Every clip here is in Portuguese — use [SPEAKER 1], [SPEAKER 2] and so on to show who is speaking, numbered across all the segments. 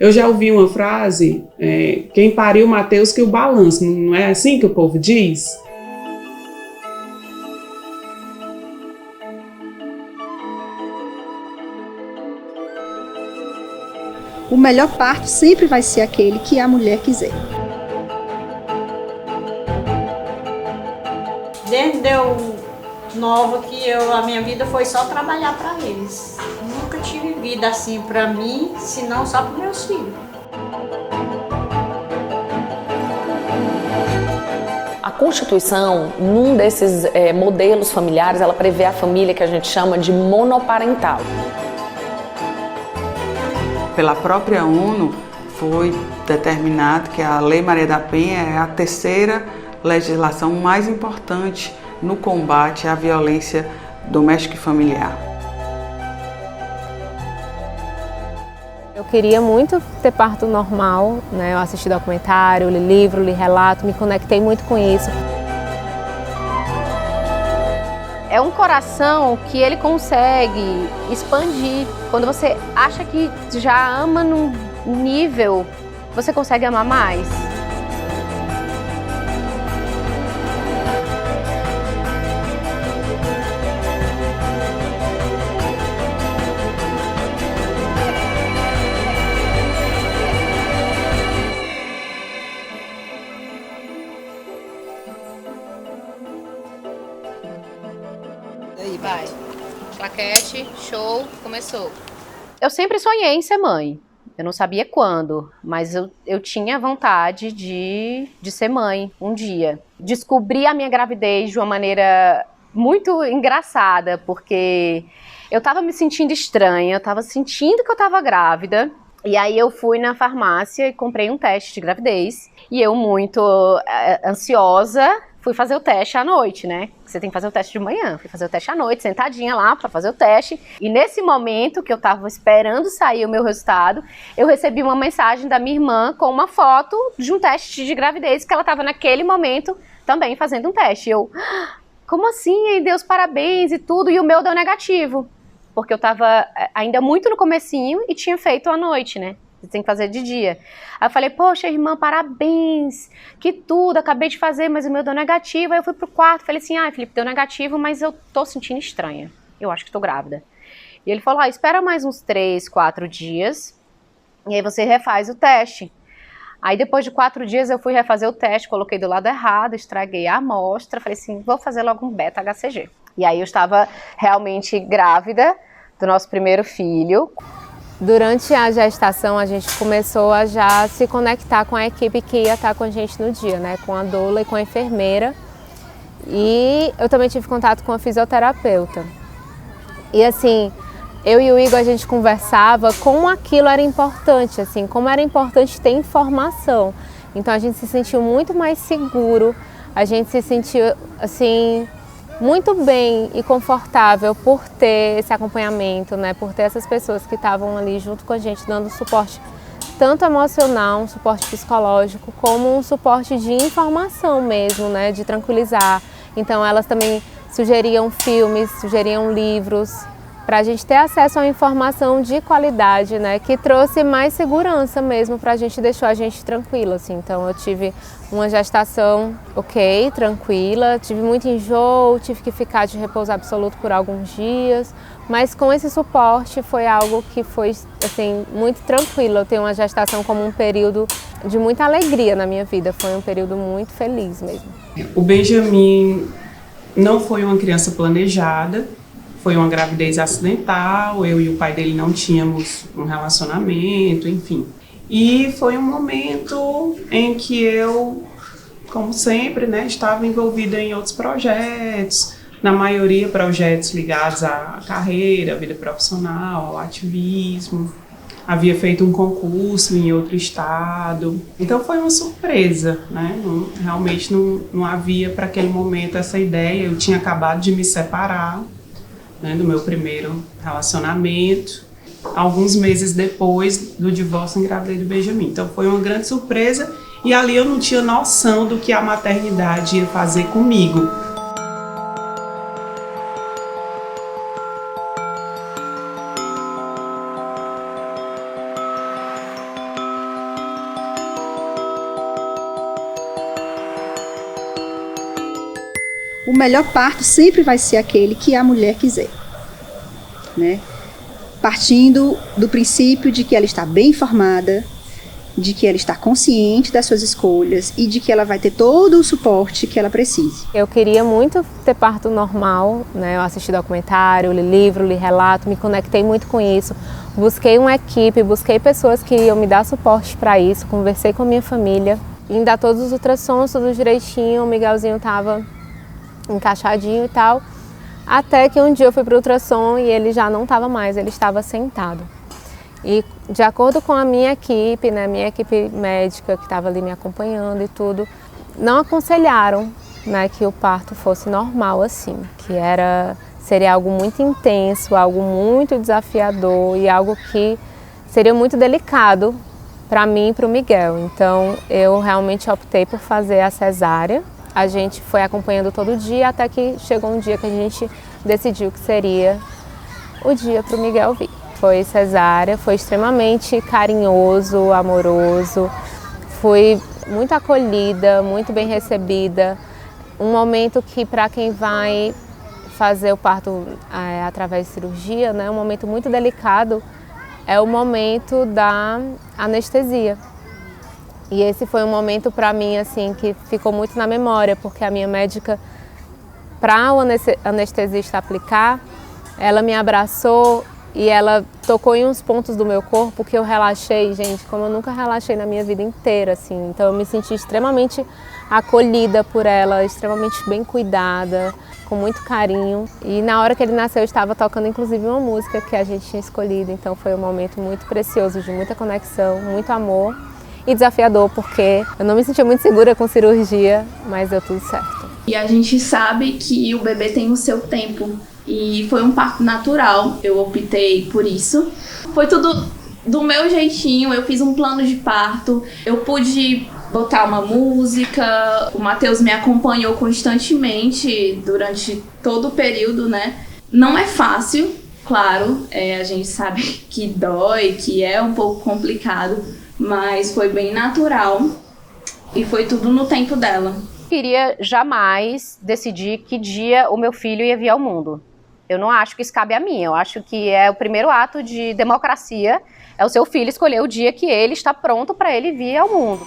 [SPEAKER 1] Eu já ouvi uma frase, quem pariu Mateus que o balança, não é assim que o povo diz?
[SPEAKER 2] O melhor parto sempre vai ser aquele que a mulher quiser.
[SPEAKER 3] Desde eu nova que a minha vida foi só trabalhar para eles. Nunca tive vida assim para mim, senão só para meus filhos.
[SPEAKER 4] A Constituição, num desses modelos familiares, ela prevê a família que a gente chama de monoparental.
[SPEAKER 5] Pela própria ONU foi determinado que a Lei Maria da Penha é a terceira legislação mais importante no combate à violência doméstica e familiar.
[SPEAKER 6] Eu queria muito ter parto normal, né? Eu assisti documentário, li livro, li relato, me conectei muito com isso.
[SPEAKER 7] É um coração que ele consegue expandir. Quando você acha que já ama num nível, você consegue amar mais.
[SPEAKER 8] Vai. Claquete, show, começou.
[SPEAKER 7] Eu sempre sonhei em ser mãe. Eu não sabia quando, mas eu tinha vontade de ser mãe um dia. Descobri a minha gravidez de uma maneira muito engraçada, porque eu tava me sentindo estranha, eu tava sentindo que eu tava grávida. E aí eu fui na farmácia e comprei um teste de gravidez. E eu, muito ansiosa, fui fazer o teste à noite, né? Você tem que fazer o teste de manhã. Fui fazer o teste à noite, sentadinha lá para fazer o teste. E nesse momento que eu tava esperando sair o meu resultado, eu recebi uma mensagem da minha irmã com uma foto de um teste de gravidez que ela tava naquele momento também fazendo um teste. E eu, como assim? Ei, Deus, parabéns e tudo. E o meu deu negativo. Porque eu tava ainda muito no comecinho e tinha feito à noite, né? Você tem que fazer de dia. Aí eu falei, poxa, irmã, parabéns, que tudo, acabei de fazer, mas o meu deu negativo. Aí eu fui pro quarto, falei assim, Felipe, deu negativo, mas eu tô sentindo estranha. Eu acho que tô grávida. E ele falou, espera mais uns 3, 4 dias, e aí você refaz o teste. Aí depois de 4 dias eu fui refazer o teste, coloquei do lado errado, estraguei a amostra, falei assim, vou fazer logo um beta-HCG. E aí eu estava realmente grávida do nosso primeiro filho.
[SPEAKER 6] Durante a gestação, a gente começou a já se conectar com a equipe que ia estar com a gente no dia, né? Com a doula e com a enfermeira. E eu também tive contato com a fisioterapeuta. E assim, eu e o Igor, a gente conversava como aquilo era importante, assim, como era importante ter informação. Então a gente se sentiu muito mais seguro, a gente se sentiu, assim, muito bem e confortável por ter esse acompanhamento, né? Por ter essas pessoas que estavam ali junto com a gente, dando suporte tanto emocional, um suporte psicológico, como um suporte de informação mesmo, né? De tranquilizar. Então elas também sugeriam filmes, sugeriam livros, para a gente ter acesso a informação de qualidade, né? Que trouxe mais segurança mesmo, para a gente, deixou a gente tranquila, assim. Então eu tive uma gestação ok, tranquila, tive muito enjoo, tive que ficar de repouso absoluto por alguns dias, mas com esse suporte foi algo que foi, assim, muito tranquilo. Eu tenho uma gestação como um período de muita alegria na minha vida, foi um período muito feliz mesmo.
[SPEAKER 1] O Benjamin não foi uma criança planejada, foi uma gravidez acidental, eu e o pai dele não tínhamos um relacionamento, enfim. E foi um momento em que eu, como sempre, né, estava envolvida em outros projetos, na maioria projetos ligados à carreira, à vida profissional, ao ativismo. Havia feito um concurso em outro estado, então foi uma surpresa, né? Realmente não havia para aquele momento essa ideia. Eu tinha acabado de me separar, né, do meu primeiro relacionamento. Alguns meses depois do divórcio, engravidei do Benjamin. Então foi uma grande surpresa e ali eu não tinha noção do que a maternidade ia fazer comigo.
[SPEAKER 2] O melhor parto sempre vai ser aquele que a mulher quiser, né? Partindo do princípio de que ela está bem informada, de que ela está consciente das suas escolhas e de que ela vai ter todo o suporte que ela precise.
[SPEAKER 6] Eu queria muito ter parto normal, né? Eu assisti documentário, li livro, li relato, me conectei muito com isso. Busquei uma equipe, busquei pessoas que iam me dar suporte para isso, conversei com a minha família. Em dar todos os ultrassons, tudo direitinho, o Miguelzinho estava encaixadinho e tal. Até que um dia eu fui para o ultrassom e ele já não estava mais, ele estava sentado. E de acordo com a minha equipe, né, minha equipe médica que estava ali me acompanhando e tudo, não aconselharam, né, que o parto fosse normal assim, que seria algo muito intenso, algo muito desafiador e algo que seria muito delicado para mim e para o Miguel. Então eu realmente optei por fazer a cesárea. A gente foi acompanhando todo dia até que chegou um dia que a gente decidiu que seria o dia para o Miguel vir. Foi cesárea, foi extremamente carinhoso, amoroso, fui muito acolhida, muito bem recebida. Um momento que para quem vai fazer o parto através de cirurgia, né, um momento muito delicado, é o momento da anestesia. E esse foi um momento para mim assim que ficou muito na memória, porque a minha médica, para o anestesista aplicar, ela me abraçou e ela tocou em uns pontos do meu corpo que eu relaxei, gente, como eu nunca relaxei na minha vida inteira, assim. Então eu me senti extremamente acolhida por ela, extremamente bem cuidada, com muito carinho. E na hora que ele nasceu eu estava tocando inclusive uma música que a gente tinha escolhido, então foi um momento muito precioso, de muita conexão, muito amor. E desafiador, porque eu não me sentia muito segura com cirurgia, mas deu tudo certo.
[SPEAKER 9] E a gente sabe que o bebê tem o seu tempo, e foi um parto natural, eu optei por isso. Foi tudo do meu jeitinho, eu fiz um plano de parto, eu pude botar uma música, o Matheus me acompanhou constantemente durante todo o período, né? Não é fácil, claro, a gente sabe que dói, que é um pouco complicado, mas foi bem natural e foi tudo no tempo dela.
[SPEAKER 7] Queria jamais decidir que dia o meu filho ia vir ao mundo. Eu não acho que isso cabe a mim, eu acho que é o primeiro ato de democracia, é o seu filho escolher o dia que ele está pronto para ele vir ao mundo.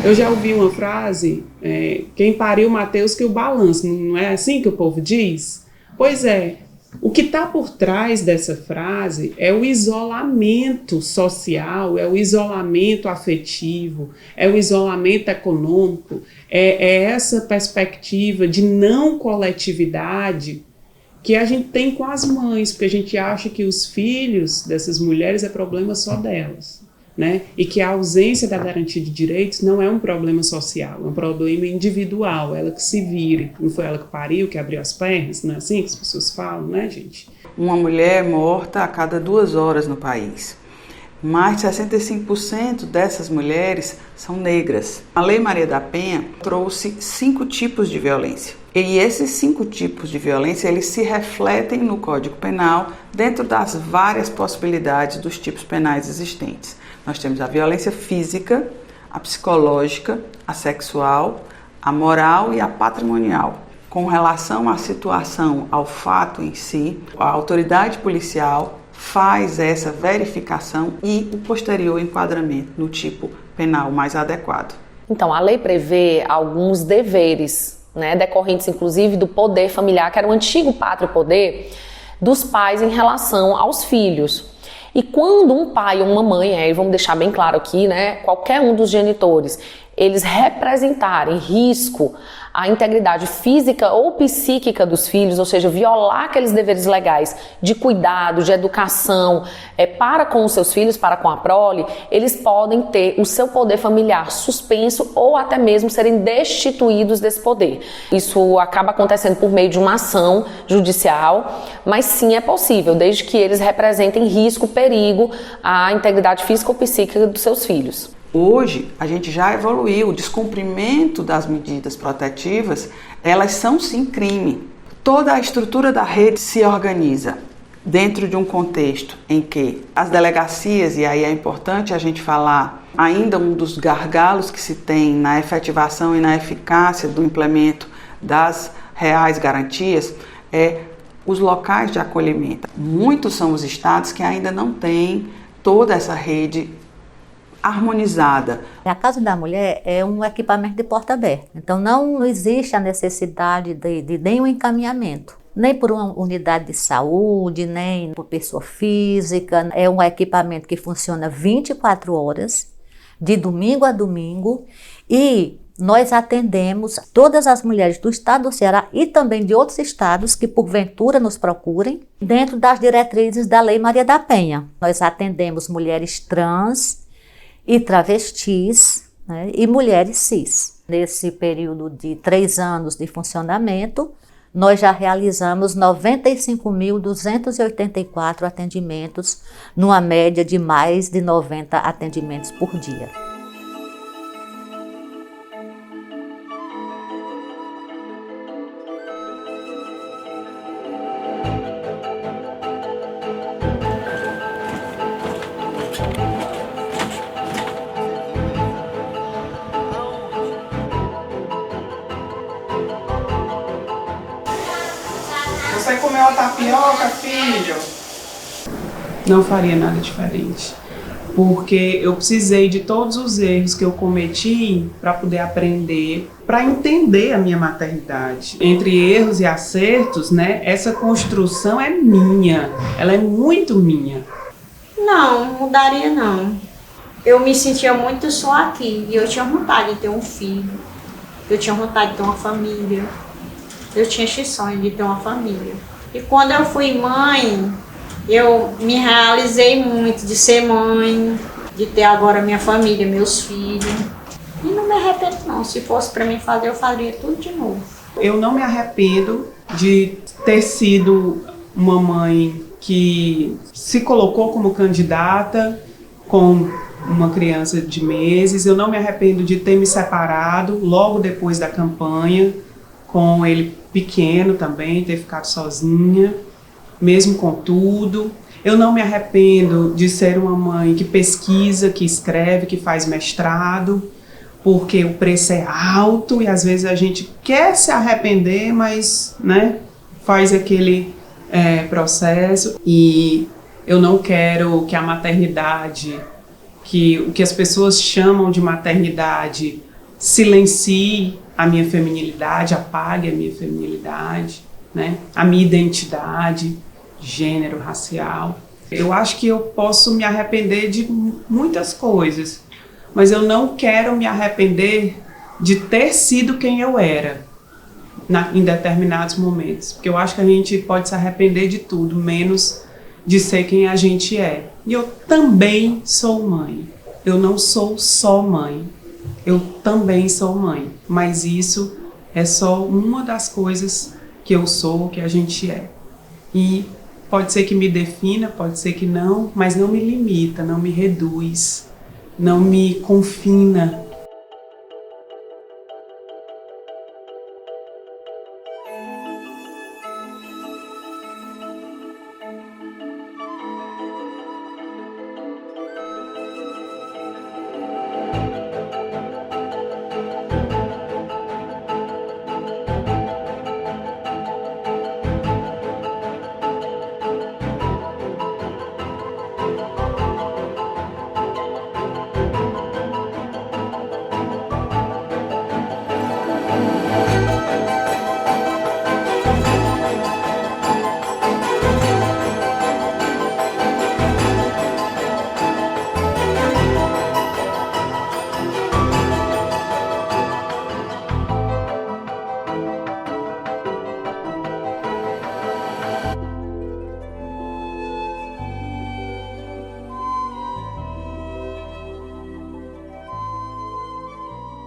[SPEAKER 1] Eu já ouvi uma frase, quem pariu Mateus que o balança, não é assim que o povo diz? Pois é, o que está por trás dessa frase é o isolamento social, é o isolamento afetivo, é o isolamento econômico, é essa perspectiva de não coletividade que a gente tem com as mães, porque a gente acha que os filhos dessas mulheres é problema só delas. Né? E que a ausência da garantia de direitos não é um problema social, é um problema individual, ela que se vire. Não foi ela que pariu, que abriu as pernas, não é assim que as pessoas falam, né, gente?
[SPEAKER 5] Uma mulher morta a cada 2 horas no país. Mais de 65% dessas mulheres são negras. A Lei Maria da Penha trouxe 5 tipos de violência. E esses 5 tipos de violência, eles se refletem no Código Penal dentro das várias possibilidades dos tipos penais existentes. Nós temos a violência física, a psicológica, a sexual, a moral e a patrimonial. Com relação à situação, ao fato em si, a autoridade policial faz essa verificação e o posterior enquadramento no tipo penal mais adequado.
[SPEAKER 4] Então, a lei prevê alguns deveres, né, decorrentes inclusive do poder familiar, que era o antigo pátrio poder dos pais em relação aos filhos. E quando um pai ou uma mãe, aí vamos deixar bem claro aqui, né, qualquer um dos genitores, eles representarem risco à integridade física ou psíquica dos filhos, ou seja, violar aqueles deveres legais de cuidado, de educação, para com os seus filhos, para com a prole, eles podem ter o seu poder familiar suspenso ou até mesmo serem destituídos desse poder. Isso acaba acontecendo por meio de uma ação judicial, mas sim é possível, desde que eles representem risco, perigo à integridade física ou psíquica dos seus filhos.
[SPEAKER 5] Hoje, a gente já evoluiu, o descumprimento das medidas protetivas, elas são sim crime. Toda a estrutura da rede se organiza dentro de um contexto em que as delegacias, e aí é importante a gente falar, ainda um dos gargalos que se tem na efetivação e na eficácia do implemento das reais garantias, é os locais de acolhimento. Muitos são os estados que ainda não têm toda essa rede harmonizada.
[SPEAKER 10] A Casa da Mulher é um equipamento de porta aberta, então não existe a necessidade de nenhum encaminhamento, nem por uma unidade de saúde, nem por pessoa física. É um equipamento que funciona 24 horas, de domingo a domingo, e nós atendemos todas as mulheres do estado do Ceará e também de outros estados que porventura nos procurem, dentro das diretrizes da Lei Maria da Penha. Nós atendemos mulheres trans e travestis, né, e mulheres cis. Nesse período de 3 anos de funcionamento, nós já realizamos 95.284 atendimentos, numa média de mais de 90 atendimentos por dia.
[SPEAKER 1] Você comeu a tapioca, filho? Não faria nada diferente. Porque eu precisei de todos os erros que eu cometi para poder aprender, para entender a minha maternidade. Entre erros e acertos, né? Essa construção é minha. Ela é muito minha.
[SPEAKER 3] Não, mudaria não. Eu me sentia muito só aqui e eu tinha vontade de ter um filho. Eu tinha vontade de ter uma família. Eu tinha esse sonho de ter uma família. E quando eu fui mãe, eu me realizei muito de ser mãe, de ter agora minha família, meus filhos. E não me arrependo não. Se fosse para mim fazer, eu faria tudo de novo.
[SPEAKER 1] Eu não me arrependo de ter sido uma mãe que se colocou como candidata com uma criança de meses. Eu não me arrependo de ter me separado logo depois da campanha, com ele pequeno também, ter ficado sozinha, mesmo com tudo. Eu não me arrependo de ser uma mãe que pesquisa, que escreve, que faz mestrado, porque o preço é alto e às vezes a gente quer se arrepender, mas, né, faz aquele processo. E eu não quero que a maternidade, que o que as pessoas chamam de maternidade, silencie a minha feminilidade, apague a minha feminilidade, né? A minha identidade, gênero, racial. Eu acho que eu posso me arrepender de muitas coisas, mas eu não quero me arrepender de ter sido quem eu era em determinados momentos, porque eu acho que a gente pode se arrepender de tudo, menos de ser quem a gente é. E eu também sou mãe. Eu não sou só mãe. Eu também sou mãe, mas isso é só uma das coisas que eu sou, que a gente é. E pode ser que me defina, pode ser que não, mas não me limita, não me reduz, não me confina